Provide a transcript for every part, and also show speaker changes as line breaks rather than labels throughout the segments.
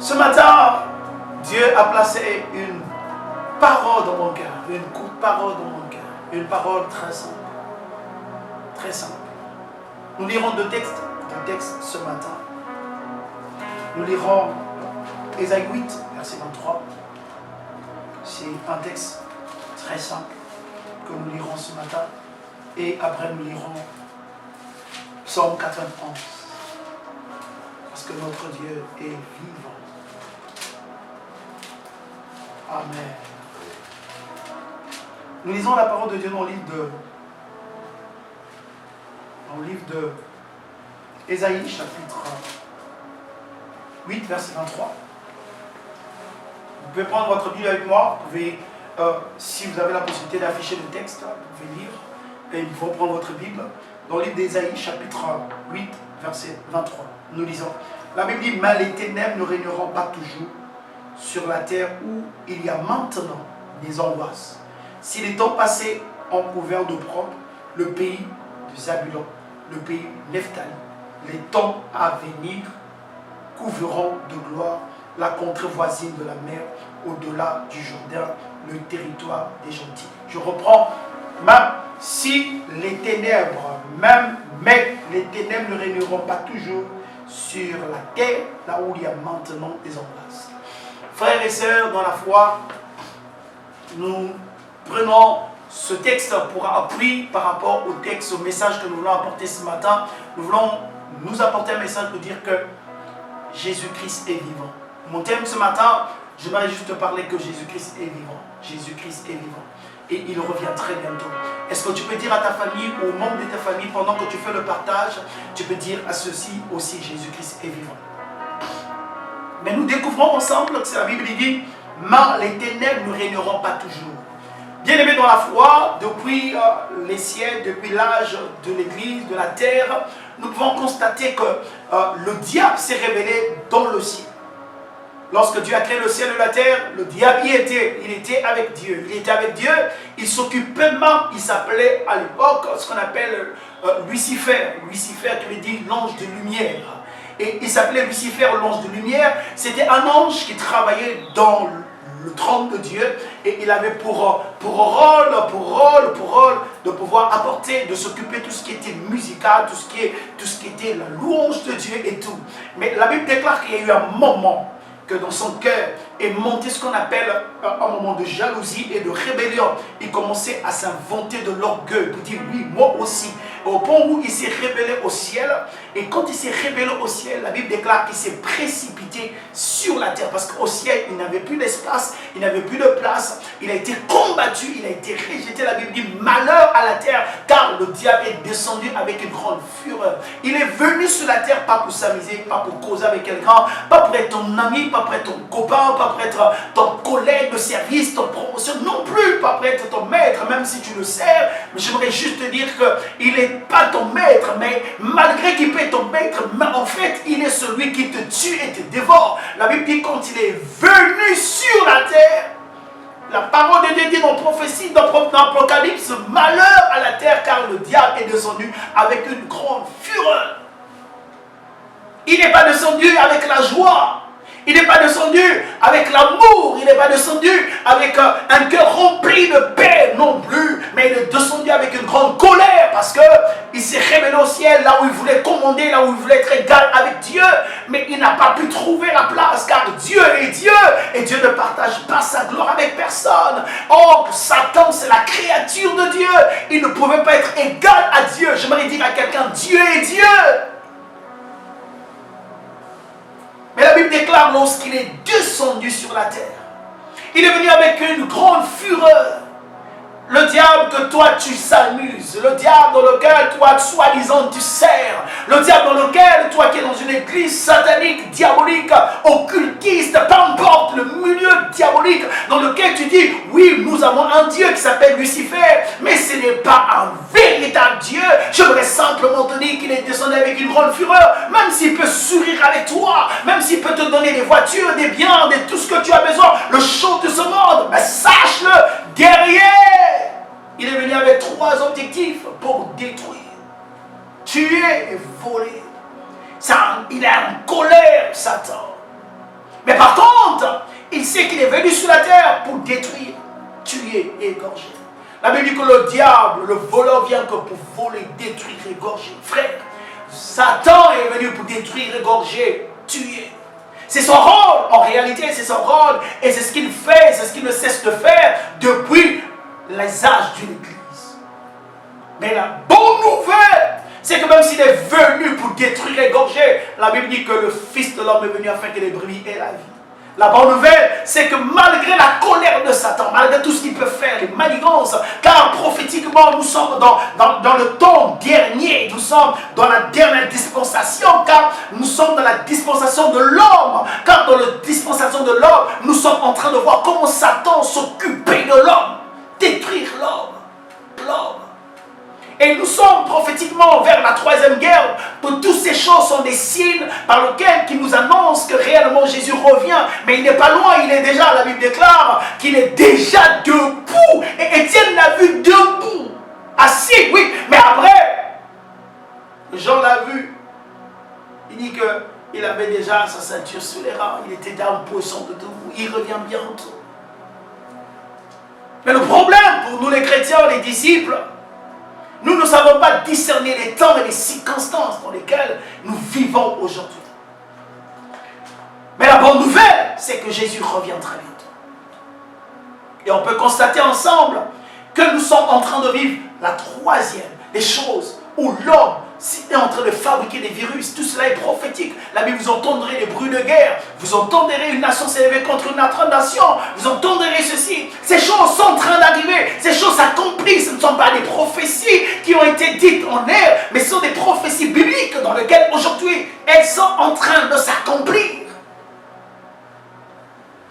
Ce matin, Dieu a placé une parole dans mon cœur, une courte parole dans mon cœur, une parole très simple. Très simple. Nous lirons deux textes ce matin. Nous lirons Ésaïe 8, verset 23. C'est un texte très simple que nous lirons ce matin. Et après nous lirons Psaume 91. Parce que notre Dieu est vivant. Amen. Nous lisons la parole de Dieu dans le livre de Ésaïe, chapitre 8, verset 23. Vous pouvez prendre votre Bible avec moi. Vous pouvez, si vous avez la possibilité d'afficher le texte, vous pouvez lire. Et il faut prendre votre Bible. Dans le livre d'Ésaïe, chapitre 8, verset 23. Nous lisons. La Bible dit, mais les ténèbres ne régneront pas toujours sur la terre où il y a maintenant des angoisses. Si les temps passés ont couvert d'opprobre le pays de Zabulon, le pays Nephtali, les temps à venir couvriront de gloire la contrée voisine de la mer, au-delà du Jourdain, le territoire des gentils. Je reprends. Même si les ténèbres, mais les ténèbres ne régneront pas toujours sur la terre, là où il y a maintenant des angoisses. Frères et sœurs, dans la foi, nous prenons ce texte pour appui par rapport au texte, au message que nous voulons apporter ce matin. Nous voulons nous apporter un message pour dire que Jésus-Christ est vivant. Mon thème ce matin, j'aimerais juste te parler que Jésus-Christ est vivant. Jésus-Christ est vivant. Et il revient très bientôt. Est-ce que tu peux dire à ta famille, aux membres de ta famille, pendant que tu fais le partage, tu peux dire à ceux-ci aussi, Jésus-Christ est vivant. Mais nous découvrons ensemble que la Bible dit, mais les ténèbres ne régneront pas toujours. Bien-aimés dans la foi, depuis les siècles, depuis l'âge de l'Église, de la terre, nous pouvons constater que le diable s'est révélé dans le ciel. Lorsque Dieu a créé le ciel et la terre, le diable il était avec Dieu. Il était avec Dieu, il s'occupait même, il s'appelait à l'époque ce qu'on appelle Lucifer. Lucifer qui veut dire l'ange de lumière. Et il s'appelait Lucifer, l'ange de lumière. C'était un ange qui travaillait dans le trône de Dieu. Et il avait pour rôle de pouvoir apporter, de s'occuper de tout ce qui était musical, tout ce qui était la louange de Dieu et tout. Mais la Bible déclare qu'il y a eu un moment que dans son cœur est monté ce qu'on appelle un moment de jalousie et de rébellion. Il commençait à s'inventer de l'orgueil pour dire oui, moi aussi. Au point où il s'est révélé au ciel. Et quand il s'est révélé au ciel, la Bible déclare qu'il s'est précipité sur la terre. Parce qu'au ciel, il n'avait plus d'espace, il n'avait plus de place. Il a été combattu, il a été rejeté. La Bible dit malheur à la terre, car le diable est descendu avec une grande fureur. Il est venu sur la terre, pas pour s'amuser, pas pour causer avec quelqu'un, pas pour être ton ami, pas pour être ton copain, pas pour être ton collègue de service, ton promotion, non plus, pas pour être ton maître, même si tu le sers. Mais j'aimerais juste te dire qu'il n'est pas ton maître, mais malgré qu'il peut être ton maître, mais en fait, il est celui qui te tue et te dévore. La Bible dit quand il est venu sur la terre, la parole de Dieu dit dans prophétie, dans Apocalypse, malheur à la terre, car le diable est descendu avec une grande fureur. Il n'est pas descendu avec la joie. Il n'est pas descendu avec l'amour, il n'est pas descendu avec un cœur rempli de paix non plus, mais il est descendu avec une grande colère parce qu'il s'est révélé au ciel là où il voulait commander, là où il voulait être égal avec Dieu, mais il n'a pas pu trouver la place car Dieu est Dieu et Dieu ne partage pas sa gloire avec personne. Oh, Satan c'est la créature de Dieu, il ne pouvait pas être égal à Dieu. J'aimerais dire à quelqu'un, Dieu est Dieu. Mais la Bible déclare lorsqu'il est descendu sur la terre, il est venu avec une grande fureur. Le diable que toi tu s'amuses, le diable dans lequel toi soi-disant tu sers, le diable dans lequel toi qui es dans une église satanique, diabolique, occultiste, peu importe le milieu diabolique dans lequel tu dis oui nous avons un Dieu qui s'appelle Lucifer, mais ce n'est pas un véritable Dieu. J'aimerais simplement te dire qu'il est descendu avec une grande fureur, même s'il peut sourire avec toi, même s'il peut te donner des voitures, des biens, de tout ce que tu as besoin, le chaud de ce monde, mais sache-le, derrière il est venu avec 3 objectifs pour détruire, tuer et voler. Il est en colère, Satan. Mais par contre, il sait qu'il est venu sur la terre pour détruire, tuer et égorger. La Bible dit que le diable, le voleur, vient que pour voler, détruire, égorger. Frère, Satan est venu pour détruire, égorger, tuer. C'est son rôle, en réalité, c'est son rôle. Et c'est ce qu'il fait, c'est ce qu'il ne cesse de faire depuis les âges d'une église. Mais la bonne nouvelle, c'est que même s'il est venu pour détruire, égorger, la Bible dit que le Fils de l'homme est venu afin que les brebis aient la vie. La bonne nouvelle, c'est que malgré la colère de Satan, malgré tout ce qu'il peut faire, les manigances, car prophétiquement nous sommes dans le temps dernier, nous sommes dans la dernière dispensation, car nous sommes dans la dispensation de l'homme, car dans la dispensation de l'homme, nous sommes en train de voir comment Satan s'occupait de l'homme, détruire l'homme. Et nous sommes prophétiquement vers la troisième guerre, que toutes ces choses sont des signes par lesquels qui nous annoncent que réellement Jésus revient. Mais il n'est pas loin, il est déjà, la Bible déclare, qu'il est déjà debout. Et Étienne l'a vu debout, assis, oui. Mais après, Jean l'a vu, il dit qu'il avait déjà sa ceinture sous les reins, il était dans une position de debout, il revient bientôt. Mais le problème pour nous les chrétiens, les disciples, nous ne savons pas discerner les temps et les circonstances dans lesquelles nous vivons aujourd'hui. Mais la bonne nouvelle, c'est que Jésus revient très bientôt. Et on peut constater ensemble que nous sommes en train de vivre la troisième des choses où l'homme est en train de fabriquer des virus. Tout cela est prophétique. La Bible, vous entendrez des bruits de guerre. Vous entendrez une nation s'élever contre une autre nation. Vous entendrez ceci. Ces choses sont en train d'arriver. Ces choses s'accomplissent. Ce ne sont pas des prophéties qui ont été dites en air, mais ce sont des prophéties bibliques dans lesquelles aujourd'hui elles sont en train de s'accomplir.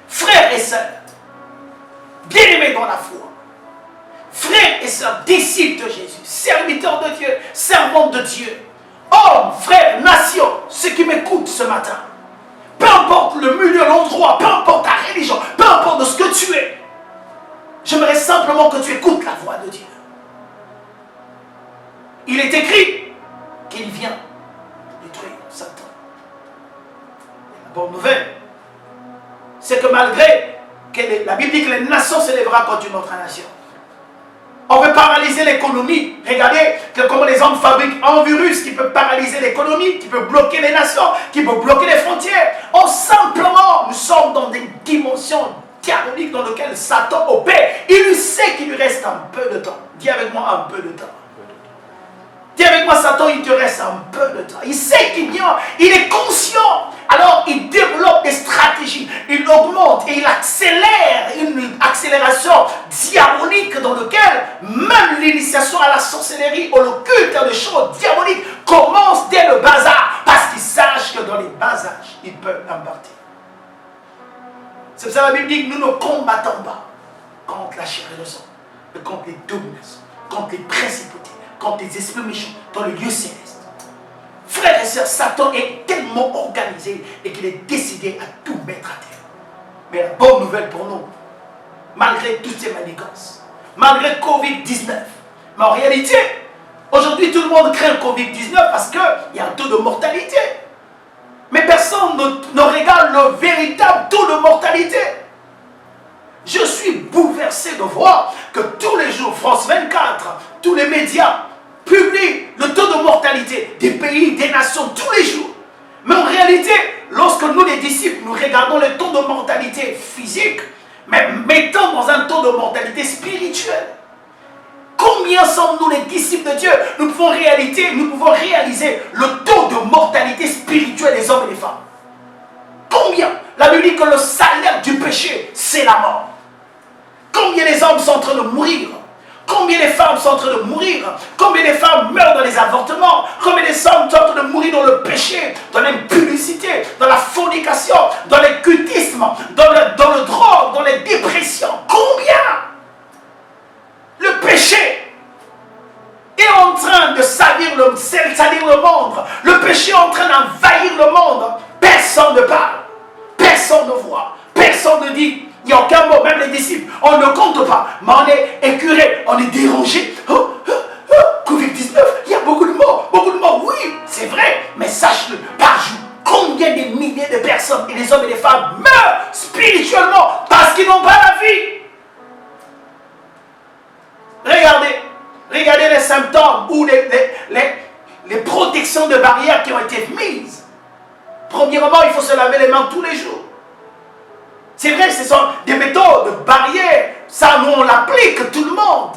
Frères et sœurs, bien-aimés dans la foi, frères et sœurs, disciples de Jésus, serviteurs de Dieu, servantes de Dieu, hommes, frères, nations, ceux qui m'écoutent ce matin, peu importe le milieu, l'endroit, peu importe ta religion, peu importe de ce que tu es, j'aimerais simplement que tu écoutes la voix de Dieu. Il est écrit qu'il vient détruire Satan. La bonne nouvelle, c'est que malgré que la Bible dit que les nations s'élèveront contre une autre nation, on veut paralyser l'économie. Regardez comment les hommes fabriquent un virus qui peut paralyser l'économie, qui peut bloquer les nations, qui peut bloquer les frontières. Or, simplement, nous sommes dans des dimensions diaboliques dans lesquelles Satan opère. Il sait qu'il lui reste un peu de temps. Dis avec moi un peu de temps. Dis avec moi, Satan, il te reste un peu de temps. Il sait qu'il vient, il est conscient. Alors, il développe des stratégies. Il augmente et il accélère une accélération diabolique dans laquelle même l'initiation à la sorcellerie ou le culte des choses diaboliques commence dès le bas âge. Parce qu'il sache que dans les bas âges, il peut impartir. C'est pour ça que la Bible dit que nous ne combattons pas contre la chair et le sang, mais contre les dominations, contre les principautés, contre les esprits méchants dans les lieux célestes. Frères et sœurs, Satan est tellement organisé et qu'il est décidé à tout mettre à terre. Mais la bonne nouvelle pour nous, malgré toutes ces manigances, malgré Covid-19, mais en réalité, aujourd'hui tout le monde craint Covid-19 parce qu'il y a un taux de mortalité. Mais personne ne regarde le véritable taux de mortalité. Je suis bouleversé de voir que tous les jours, France 24, tous les médias publient le taux de mortalité des pays, des nations, tous les jours. Mais en réalité, lorsque nous les disciples, nous regardons le taux de mortalité physique, mais mettons dans un taux de mortalité spirituelle. Combien sommes-nous les disciples de Dieu? Nous pouvons réaliser le taux de mortalité spirituelle des hommes et des femmes. Combien? La Bible dit que le salaire du péché, c'est la mort. Combien les hommes sont en train de mourir? Combien les femmes sont en train de mourir? Combien les femmes meurent dans les avortements? Combien les hommes sont en train de mourir dans le péché, dans l'impudicité, dans la fornication, dans le cultisme, dans le drogue, dans les dépressions? Combien? Le péché est en train de salir le monde. Le péché est en train d'envahir le monde. Personne ne parle. Personne ne voit. Personne ne dit. Il n'y a aucun mot, même les disciples. On ne compte pas. Mais on est écœuré, on est dérangé. Covid-19, il y a beaucoup de morts. Oui, c'est vrai. Mais sache-le, par jour, combien de milliers de personnes personnes et les hommes et les femmes meurent spirituellement parce qu'ils n'ont pas la vie. Regardez les symptômes ou les protections de barrières qui ont été mises. Premièrement, il faut se laver les mains tous les jours. C'est vrai, ce sont des méthodes de barrières. Ça, nous, on l'applique, tout le monde.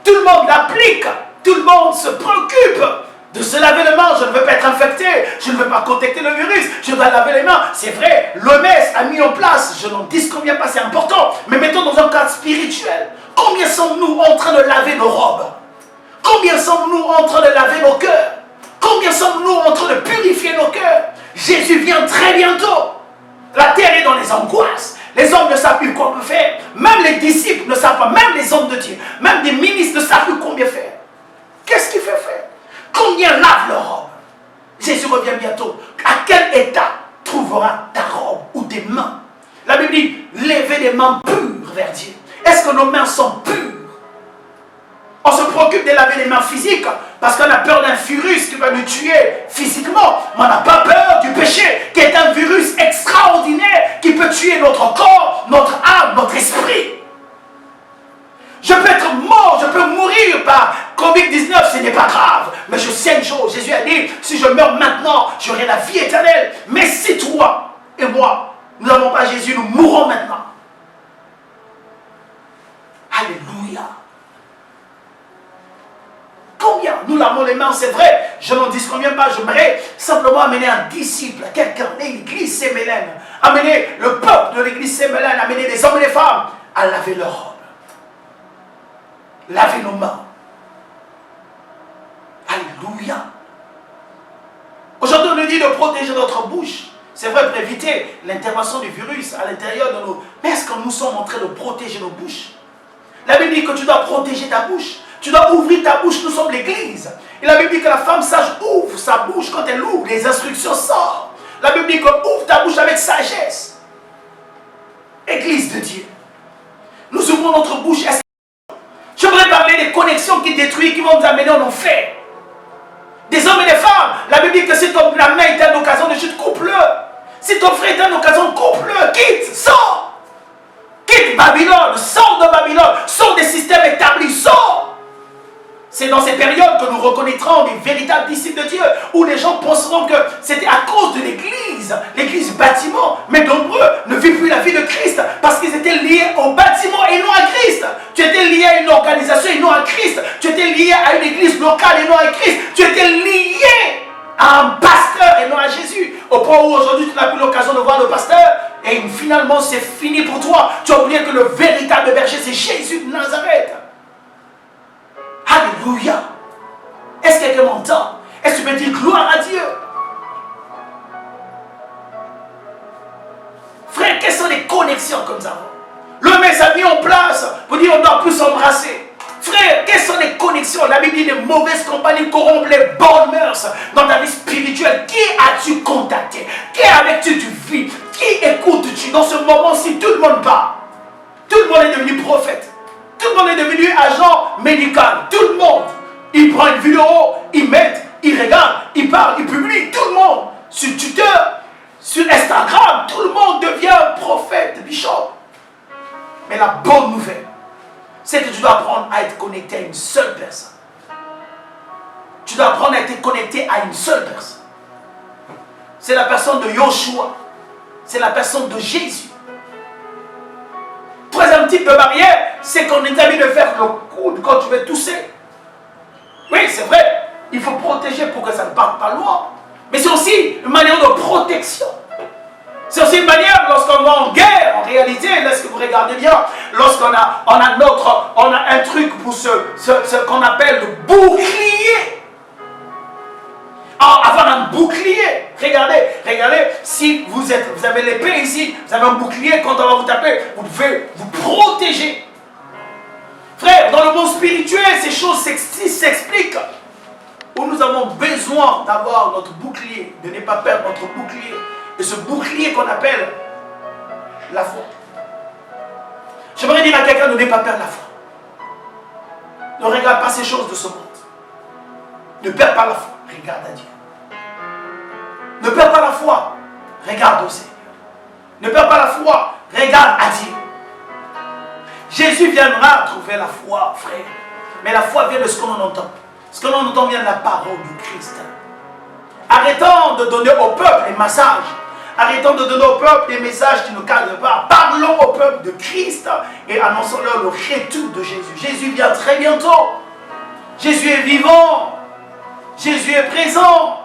Tout le monde l'applique. Tout le monde se préoccupe de se laver les mains. Je ne veux pas être infecté. Je ne veux pas contacter le virus. Je dois laver les mains. C'est vrai, l'OMS a mis en place. Je n'en dis combien pas, c'est important. Mais mettons dans un cadre spirituel. Combien sommes-nous en train de laver nos robes? Combien sommes-nous en train de laver nos cœurs? Combien sommes-nous en train de purifier nos cœurs? Jésus vient très bientôt. La terre est dans les angoisses. Les hommes ne savent plus quoi faire. Même les disciples ne savent pas. Même les hommes de Dieu. Même des ministres ne savent plus combien faire. Qu'est-ce qu'il fait faire? Combien lave leur robe? Jésus revient bientôt. À quel état trouvera ta robe ou tes mains? La Bible dit, levez des mains pures vers Dieu. Est-ce que nos mains sont pures? On se préoccupe de laver les mains physiques parce qu'on a peur d'un virus qui va nous tuer physiquement. Mais on n'a pas peur du péché qui est un virus extraordinaire qui peut tuer notre corps, notre âme, notre esprit. Je peux être mort, je peux mourir par Covid-19, ce n'est pas grave. Mais je sais une chose, Jésus a dit, si je meurs maintenant, j'aurai la vie éternelle. Mais si toi et moi, nous n'avons pas Jésus, nous mourrons maintenant. Alléluia. Combien nous lavons les mains, c'est vrai, je n'en dis combien pas, j'aimerais simplement amener un disciple, quelqu'un, l'église Saint-Mélène, amener le peuple de l'église Saint-Mélène, amener des hommes et des femmes à laver leurs robes, laver nos mains. Alléluia. Aujourd'hui, on nous dit de protéger notre bouche. C'est vrai, pour éviter l'intervention du virus à l'intérieur de nous. Mais est-ce que nous sommes en train de protéger nos bouches? La Bible dit que tu dois protéger ta bouche. Tu dois ouvrir ta bouche, nous sommes l'église. Et la Bible dit que la femme sage ouvre sa bouche. Quand elle ouvre, les instructions sortent. La Bible dit que ouvre ta bouche avec sagesse. Église de Dieu. Nous ouvrons notre bouche. Je voudrais parler des connexions qui détruisent, qui vont nous amener en enfer. Des hommes et des femmes. La Bible dit que si ton main est une occasion de chute, coupe-le. Si ton frère est une occasion, coupe-le. Quitte, sors. Quitte Babylone, sors de Babylone. Sors des systèmes établis, sors. C'est dans ces périodes que nous reconnaîtrons des véritables disciples de Dieu, où les gens penseront que c'était à cause de l'église bâtiment, mais nombreux ne vivent plus la vie de Christ, parce qu'ils étaient liés au bâtiment et non à Christ. Tu étais lié à une organisation et non à Christ. Tu étais lié à une église locale et non à Christ. Tu étais lié à un pasteur et non à Jésus. Au point où aujourd'hui tu n'as plus l'occasion de voir le pasteur, et finalement c'est fini pour toi. Tu as oublié que le véritable berger c'est Jésus de Nazareth. Alléluia. Est-ce que quelqu'un m'entend? Est-ce que tu peux dire gloire à Dieu? Frère, quelles sont les connexions que nous avons? L'homme a mis en place pour dire on ne doit plus s'embrasser. Frère, quelles sont les connexions? La Bible dit les mauvaises compagnies corrompent les bonnes mœurs dans ta vie spirituelle. Qui as-tu contacté? Qui avec qui tu vis? Qui écoutes-tu? Dans ce moment-ci, tout le monde parle. Tout le monde est devenu prophète. Tout le monde est devenu agent médical. Tout le monde. Il prend une vidéo, il met, il regarde, il parle, il publie. Tout le monde. Sur Twitter, sur Instagram, tout le monde devient prophète, bishop. Mais la bonne nouvelle, c'est que tu dois apprendre à être connecté à une seule personne. Tu dois apprendre à être connecté à une seule personne. C'est la personne de Yoshua. C'est la personne de Jésus. Troisième type de barrière, c'est qu'on est habitué de faire le coude quand tu veux tousser. Oui, c'est vrai, il faut protéger pour que ça ne parte pas loin. Mais c'est aussi une manière de protection. C'est aussi une manière, lorsqu'on va en guerre, en réalité, lorsque vous regardez bien, lorsqu'on a un truc pour ce qu'on appelle le bouclier. Avoir un bouclier. Regardez, si vous avez l'épée ici, vous avez un bouclier, quand on va vous taper, vous pouvez vous protéger. Frère, dans le monde spirituel, ces choses s'expliquent. Où nous avons besoin d'avoir notre bouclier, de ne pas perdre notre bouclier. Et ce bouclier qu'on appelle la foi. J'aimerais dire à quelqu'un de ne pas perdre la foi. Ne regarde pas ces choses de ce monde. Ne perds pas la foi. Regarde à Dieu. Ne perds pas la foi. Regarde au Seigneur. Ne perds pas la foi. Regarde à Dieu. Jésus viendra trouver la foi, frère. Mais la foi vient de ce que l'on entend. Ce que l'on entend vient de la parole du Christ. Arrêtons de donner au peuple les messages. Arrêtons de donner au peuple des messages qui ne cadrent pas. Parlons au peuple de Christ et annonçons-leur le retour de Jésus. Jésus vient très bientôt. Jésus est vivant. Jésus est présent.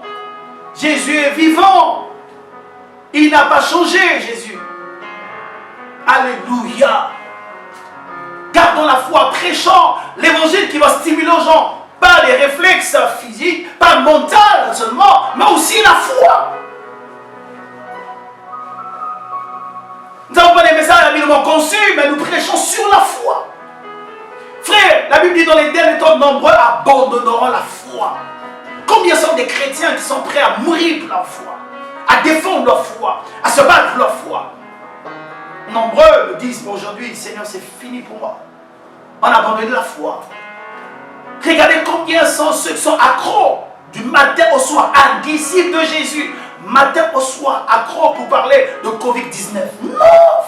Jésus est vivant. Il n'a pas changé, Jésus. Alléluia. Gardons la foi, prêchant l'évangile qui va stimuler aux gens. Pas les réflexes physiques, pas mentaux seulement, mais aussi la foi. Nous n'avons pas des messages habilement conçus, mais nous prêchons sur la foi. Frère, la Bible dit dans les derniers temps, nombreux abandonneront la foi. Combien sont des chrétiens qui sont prêts à mourir pour leur foi, à défendre leur foi, à se battre pour leur foi? Nombreux me disent aujourd'hui, Seigneur, c'est fini pour moi. On a abandonné la foi. Regardez combien sont ceux qui sont accros du matin au soir, un disciple de Jésus, matin au soir, accro pour parler de Covid-19. Non,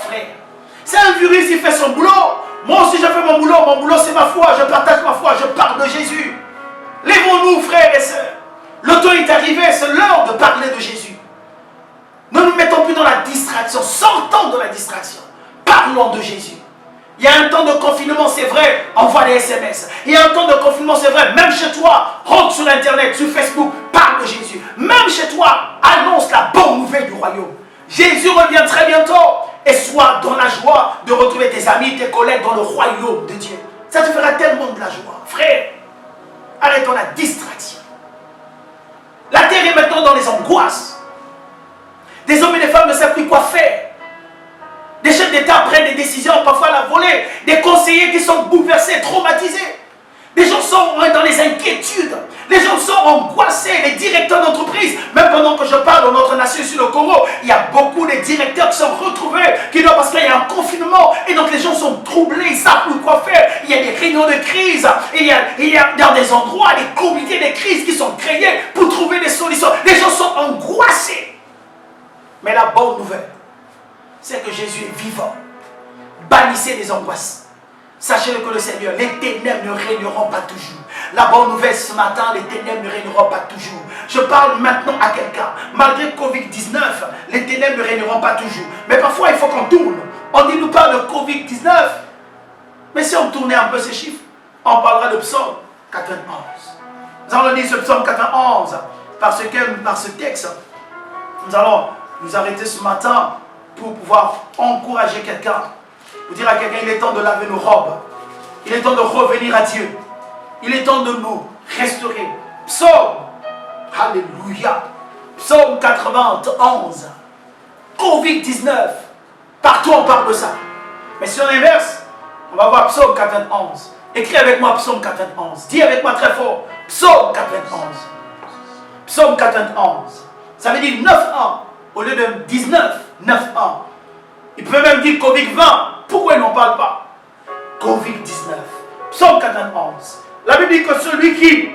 frère. C'est un virus qui fait son boulot. Moi aussi, je fais mon boulot c'est ma foi. Je partage ma foi. Je parle de Jésus. Lèvons-nous, frères et sœurs. Le temps est arrivé, c'est l'heure de parler de Jésus. Ne nous mettons plus dans la distraction. Sortons de la distraction. Parlons de Jésus. Il y a un temps de confinement, c'est vrai, envoie des SMS. Il y a un temps de confinement, c'est vrai, même chez toi, rentre sur Internet, sur Facebook, parle de Jésus. Même chez toi, annonce la bonne nouvelle du royaume. Jésus revient très bientôt et sois dans la joie de retrouver tes amis, tes collègues dans le royaume de Dieu. Ça te fera tellement de la joie. Frère, arrêtons la distraction. La terre est maintenant dans les angoisses. Des hommes et des femmes ne savent plus quoi faire. Des chefs d'État prennent des décisions, parfois à la volée. Des conseillers qui sont bouleversés, traumatisés. Les gens sont dans les inquiétudes. Les gens sont angoissés. Les directeurs d'entreprise, même pendant que je parle dans notre nation sur le Congo, il y a beaucoup de directeurs qui sont retrouvés, parce qu'il y a un confinement. Et donc les gens sont troublés, ils ne savent plus quoi faire. Il y a des réunions de crise. Il y a dans des endroits, des comités de crise qui sont créés pour trouver des solutions. Les gens sont angoissés. Mais la bonne nouvelle, c'est que Jésus est vivant. Bannissez les angoisses. Sachez que le Seigneur, les ténèbres ne régneront pas toujours. La bonne nouvelle ce matin, les ténèbres ne régneront pas toujours. Je parle maintenant à quelqu'un. Malgré Covid-19, les ténèbres ne régneront pas toujours. Mais parfois, il faut qu'on tourne. On dit nous parle de Covid-19. Mais si on tournait un peu ces chiffres, on parlera de Psaume 91. Nous allons lire ce Psaume 91. Parce que par ce texte, nous allons nous arrêter ce matin pour pouvoir encourager quelqu'un. Vous dire à quelqu'un, il est temps de laver nos robes. Il est temps de revenir à Dieu. Il est temps de nous restaurer. Psaume, alléluia. Psaume 91. Covid-19. Partout on parle de ça. Mais si on inverse, on va voir Psaume 91. Écris avec moi Psaume 91. Dis avec moi très fort. Psaume 91. Psaume 91. Ça veut dire 9 ans. Au lieu de 19, 9 ans. Il peut même dire Covid-20. Pourquoi il n'en parle pas? Covid-19. Psaume 91. La Bible dit que celui qui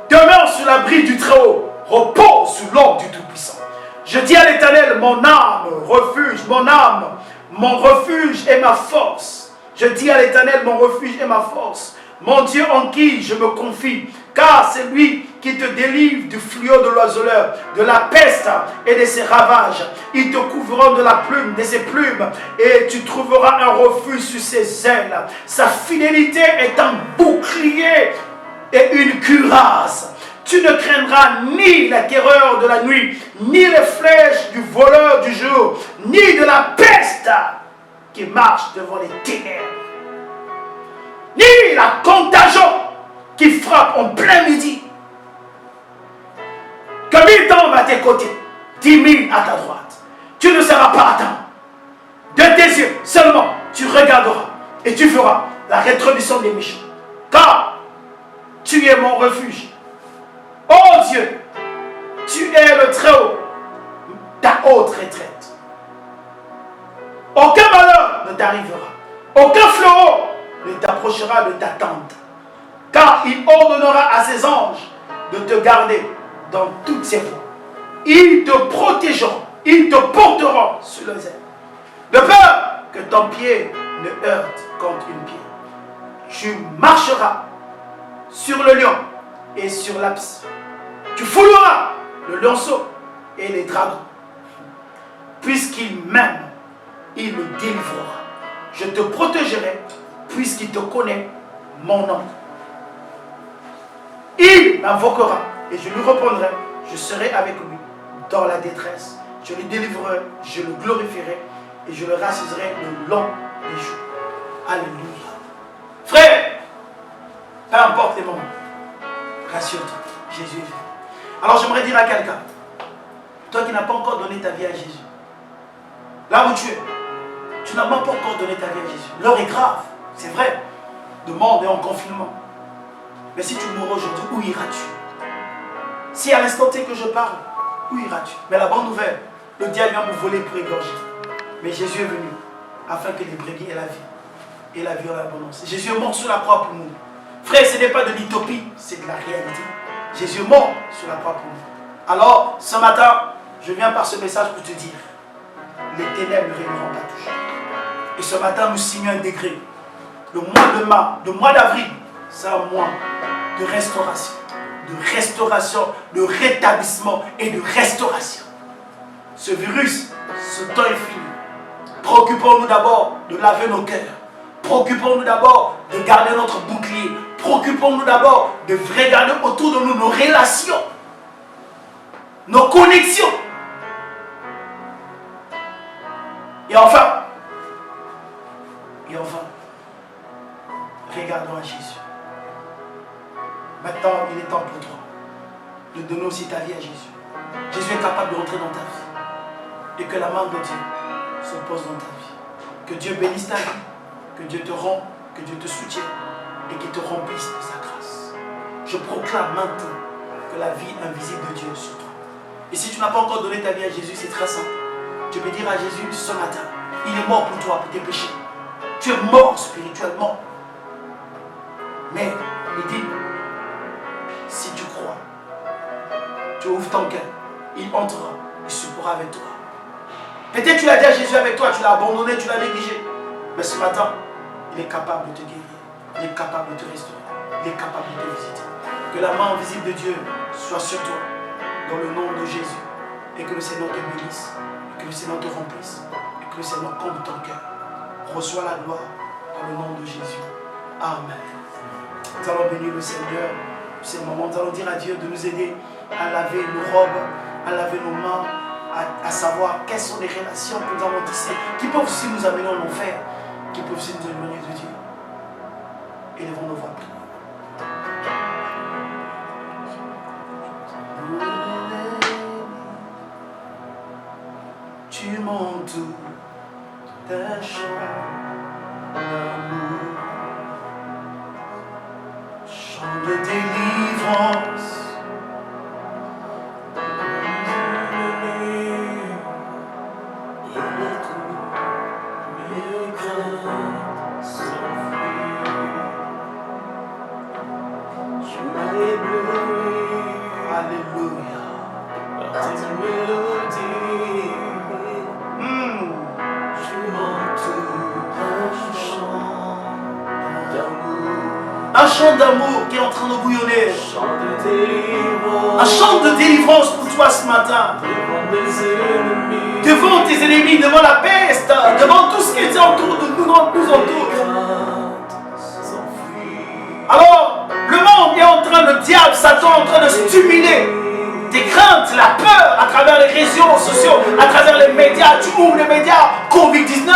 demeure sur l'abri du Très-Haut repose sous l'ombre du Tout-Puissant. Je dis à l'Éternel, mon âme, refuge, mon âme, mon refuge et ma force. Je dis à l'Éternel, mon refuge et ma force. Mon Dieu en qui je me confie, car c'est lui qui te délivre du fléau de l'oiseleur, de la peste et de ses ravages. Ils te couvriront de la plume, de ses plumes, et tu trouveras un refuge sur ses ailes. Sa fidélité est un bouclier et une cuirasse. Tu ne craindras ni la terreur de la nuit, ni les flèches du voleur du jour, ni de la peste qui marche devant les ténèbres, ni la contagion qui frappe en plein midi. Que 1000 tombent à tes côtés, 10 000 à ta droite. Tu ne seras pas atteint. De tes yeux seulement, tu regarderas et tu feras la rétribution des méchants. Car tu es mon refuge. Oh Dieu, tu es le Très-Haut, ta haute retraite. Aucun malheur ne t'arrivera. Aucun fléau ne t'approchera de ta tente. Car il ordonnera à ses anges de te garder dans toutes ses voies. Ils te protégeront, ils te porteront sur les ailes. ton pied ne heurte contre une pierre. Tu marcheras sur le lion et sur l'abs. Tu fouleras le lionceau et les dragons. Puisqu'il m'aime, il me délivrera. Je te protégerai, puisqu'il te connaît, mon nom. Il m'invoquera et je lui répondrai. Je serai avec lui dans la détresse. Je le délivrerai, je le glorifierai et je le rassiserai le long des jours. Alléluia. Frère, peu importe les moments, rassure-toi, Jésus est venu. Alors j'aimerais dire à quelqu'un, toi qui n'as pas encore donné ta vie à Jésus, là où tu es, tu n'as même pas encore donné ta vie à Jésus. L'heure est grave, c'est vrai. Le monde est en confinement. Mais si tu mourras aujourd'hui, où iras-tu? Si à l'instant T que je parle, où iras-tu? Mais la bonne nouvelle, le diable vient me voler pour égorger. Mais Jésus est venu afin que les brebis aient la vie. Et la vie en abondance. Jésus est mort sur la croix pour nous. Frère, ce n'est pas de l'utopie, c'est de la réalité. Jésus est mort sur la croix pour nous. Alors, ce matin, je viens par ce message pour te dire, les ténèbres ne régneront pas toujours. Et ce matin, nous signons un décret. Le mois de mars, le mois d'avril, c'est un mois de restauration, de rétablissement et de restauration. Ce virus, ce temps est fini. Préoccupons-nous d'abord de laver nos cœurs. Préoccupons-nous d'abord de garder notre bouclier. Préoccupons-nous d'abord de regarder autour de nous nos relations, nos connexions. Et enfin, regardons à Jésus. Maintenant, il est temps pour toi de donner aussi ta vie à Jésus. Jésus est capable de rentrer dans ta vie et que la main de Dieu se pose dans ta vie. Que Dieu bénisse ta vie, que Dieu te rende, que Dieu te soutienne et qu'il te remplisse de sa grâce. Je proclame maintenant que la vie invisible de Dieu est sur toi. Et si tu n'as pas encore donné ta vie à Jésus, c'est très simple. Tu peux dire à Jésus ce matin, il est mort pour toi, pour tes péchés. Tu es mort spirituellement. Mais il dit, si tu crois, tu ouvres ton cœur, il entrera, il suppléera avec toi. Peut-être tu l'as dit à Jésus avec toi, tu l'as abandonné, tu l'as négligé. Mais ce matin, il est capable de te guérir. Il est capable de te restaurer. Il est capable de te visiter. Que la main invisible de Dieu soit sur toi, dans le nom de Jésus. Et que le Seigneur te bénisse. Et que le Seigneur te remplisse. Et que le Seigneur comble ton cœur. Reçois la gloire dans le nom de Jésus. Amen. Nous allons bénir le Seigneur. C'est le moment, nous allons dire à Dieu de nous aider à laver nos robes, à laver nos mains, à savoir quelles sont les relations que nous avons tissées, qui peuvent aussi nous amener en enfer, qui peuvent aussi nous éloigner de Dieu. Élevons nos voix. Tu m'entoures d'un chant d'amour, chant de délivrance. Un chant d'amour qui est en train de bouillonner. Un chant de délivrance pour toi ce matin. Devant tes ennemis, devant la peste, devant tout ce qui est autour de nous, nous entoure. Alors, le monde est en train, le diable, Satan est en train de stimuler tes craintes, la peur à travers les réseaux sociaux, à travers les médias. Tu ouvres les médias, Covid-19,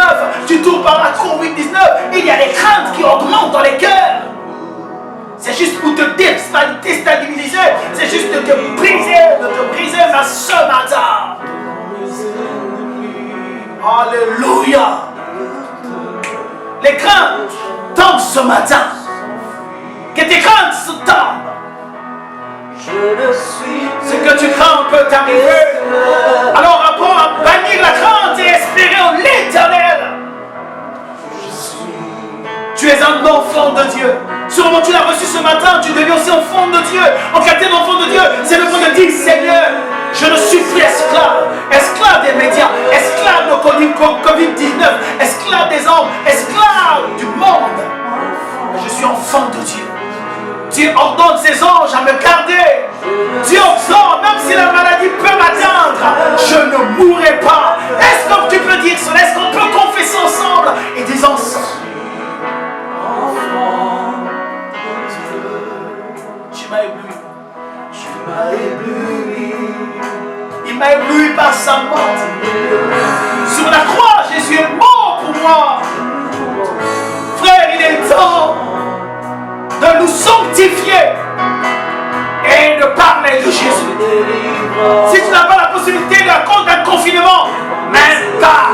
tu tournes par la Covid-19. Il y a des craintes qui augmentent dans les cœurs. C'est juste pour te déstabiliser. C'est juste de te briser ma ce matin. Alléluia. Les craintes tombent ce matin. Que tes craintes se tombent. Ce que tu crains peut t'arriver. Alors apprends à bannir la crainte et espérer en l'Éternel. Tu es un enfant de Dieu. Sûrement tu l'as reçu ce matin, tu deviens aussi enfant de Dieu. En qualité d'enfant de Dieu, c'est le moment de dire, Seigneur, je ne suis plus esclave. Esclave des médias, esclave de Covid-19, esclave des hommes. Tu ordonnes ses anges à me garder. Tu ordonnes, même si la maladie peut m'atteindre, je ne mourrai pas. Est-ce que tu peux dire cela? Est-ce qu'on peut confesser ensemble et dire ensemble? Tu m'as ébloui. Tu m'as ébloui. Il m'a ébloui par sa mort. Sur la croix, Jésus est mort pour moi. Frère, il est temps de nous sanctifier et de parler de Jésus. Si tu n'as pas la possibilité d'un confinement, même pas.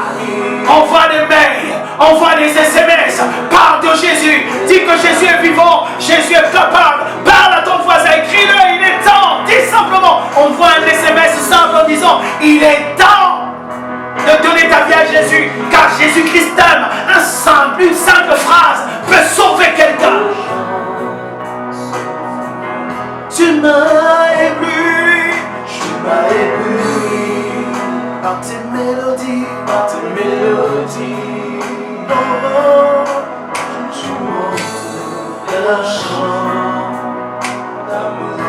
Envoie des mails, envoie des SMS, parle de Jésus, dis que Jésus est vivant, Jésus est capable, parle à ton voisin, écris-le, il est temps, dis simplement, envoie un SMS simple en disant, il est temps de donner ta vie à Jésus, car Jésus-Christ t'aime. Une simple phrase peut sauver quelqu'un. Tu m'as ébloui, tu m'as ébloui par tes mélodies, par tes mélodies. Oh, tu montes un chant d'amour,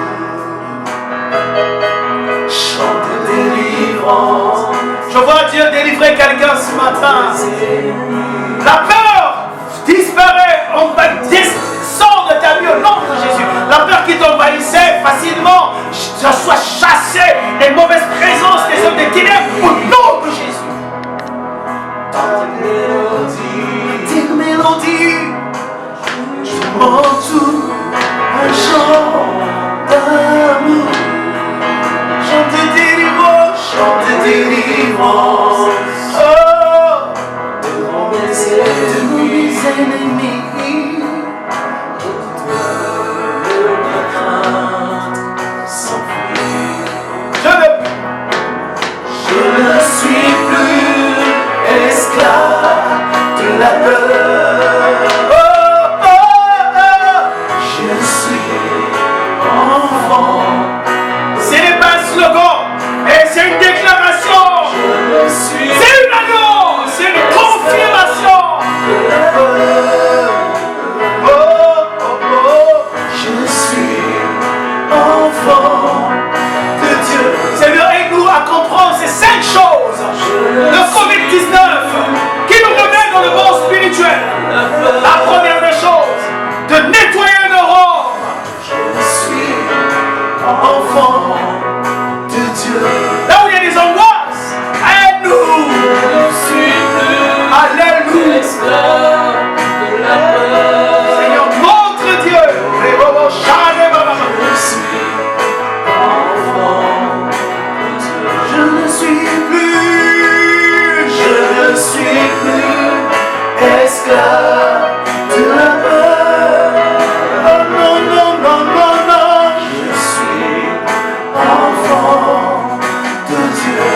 chant de délivrance. Je vois Dieu délivrer quelqu'un ce matin. La peur disparaît, sort de ta vie au nom de Jésus. La peur qui t'envahissait facilement, je sois chassé des mauvaises présences, des hommes des ténèbres au nom de Jésus. Tes mélodies, tu m'entoures un chant d'amour, chant de délivrance, chant de délivrance. Oh, devant mes ennemis. Je ne suis plus esclave de la peur. Oh, oh, oh. Je suis enfant. Ce n'est pas un slogan, mais c'est une déclaration. C'est une annonce, c'est une confirmation. Oh, oh, oh. Je suis enfant de Dieu. Seigneur, aide-nous à comprendre ces 5 choses. Le Covid-19 qui nous remet dans le monde spirituel. La première des choses, de nettoyer nos robes. Je suis enfant de Dieu. Là où il y a des angoisses, aide-nous. Je suis plus. Alléluia. Seigneur, notre Dieu. Je ne suis plus esclave de la peur. Oh non, non, non, non, non. Je suis enfant de Dieu.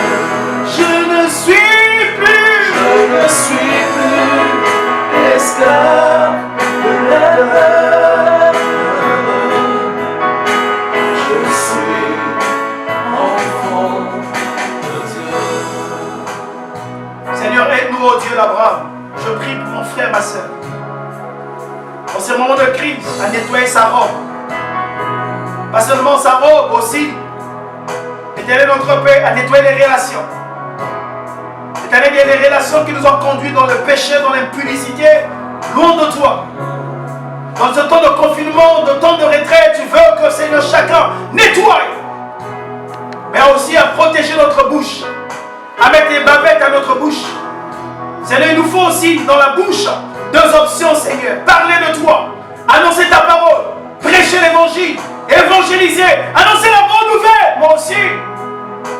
Je ne suis plus esclave de la peur. Je suis enfant de Dieu. Seigneur, aide-nous, oh Dieu l'Abraham. Je prie pour mon frère, ma soeur. Dans ces moments de crise, à nettoyer sa robe. Pas seulement sa robe, aussi. Éternel notre Père, à nettoyer les relations. Éternel, il y a des relations qui nous ont conduits dans le péché, dans l'impudicité, loin de toi. Dans ce temps de confinement, de temps de retraite, tu veux que, Seigneur, chacun nettoie. Mais aussi à protéger notre bouche. À mettre les bavettes à notre bouche. Seigneur, il nous faut aussi dans la bouche 2 options, Seigneur. Parler de toi, annoncer ta parole, prêcher l'évangile, évangéliser, annoncer la bonne nouvelle. Moi aussi,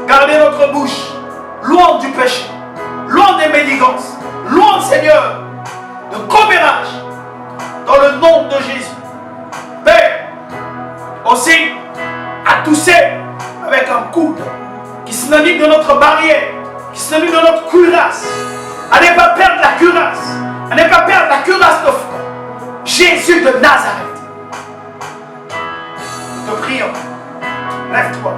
garder notre bouche loin du péché, loin des médigances, loin, Seigneur, de commérage, dans le nom de Jésus. Père, aussi à tousser avec un coude qui synonyme de notre barrière, qui synonyme de notre cuirasse. À ne pas perdre la cuirasse. À ne pas perdre la cuirasse de foi. Jésus de Nazareth. Nous te prions. Lève-toi.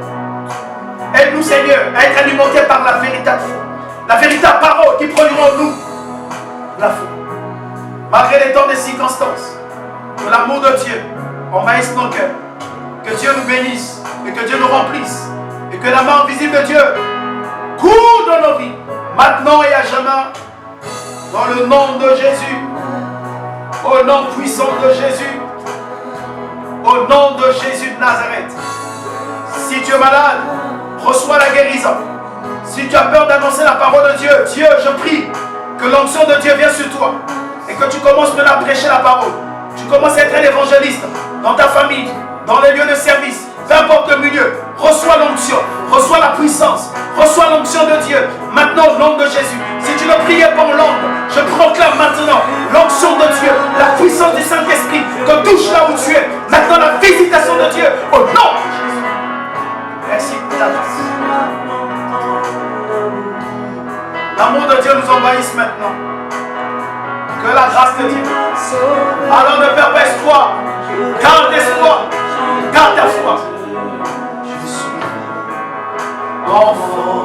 Aide-nous, Seigneur, à être alimentés par la véritable foi. La véritable parole qui produira en nous la foi. Malgré les temps des circonstances, de l'amour de Dieu, envahisse nos cœurs. Que Dieu nous bénisse et que Dieu nous remplisse. Et que la main visible de Dieu court dans nos vies, maintenant et à jamais. Dans le nom de Jésus. Au nom puissant de Jésus. Au nom de Jésus de Nazareth. Si tu es malade, reçois la guérison. Si tu as peur d'annoncer la parole de Dieu, Dieu, je prie que l'onction de Dieu vienne sur toi et que tu commences maintenant à prêcher la parole. Tu commences à être un évangéliste dans ta famille, dans les lieux de service, peu importe le milieu. Reçois l'onction, reçois la puissance, reçois l'onction de Dieu. Maintenant, au nom de Jésus, si tu ne priais pas en langue, je proclame maintenant l'onction de Dieu, la puissance du Saint-Esprit te touche là où tu es. Maintenant, la visitation de Dieu au nom de Jésus. Merci pour ta grâce. L'amour de Dieu nous envahisse maintenant. Que la grâce de Dieu. Alors ne perds pas espoir. Garde espoir. Garde ta foi. Je suis enfant.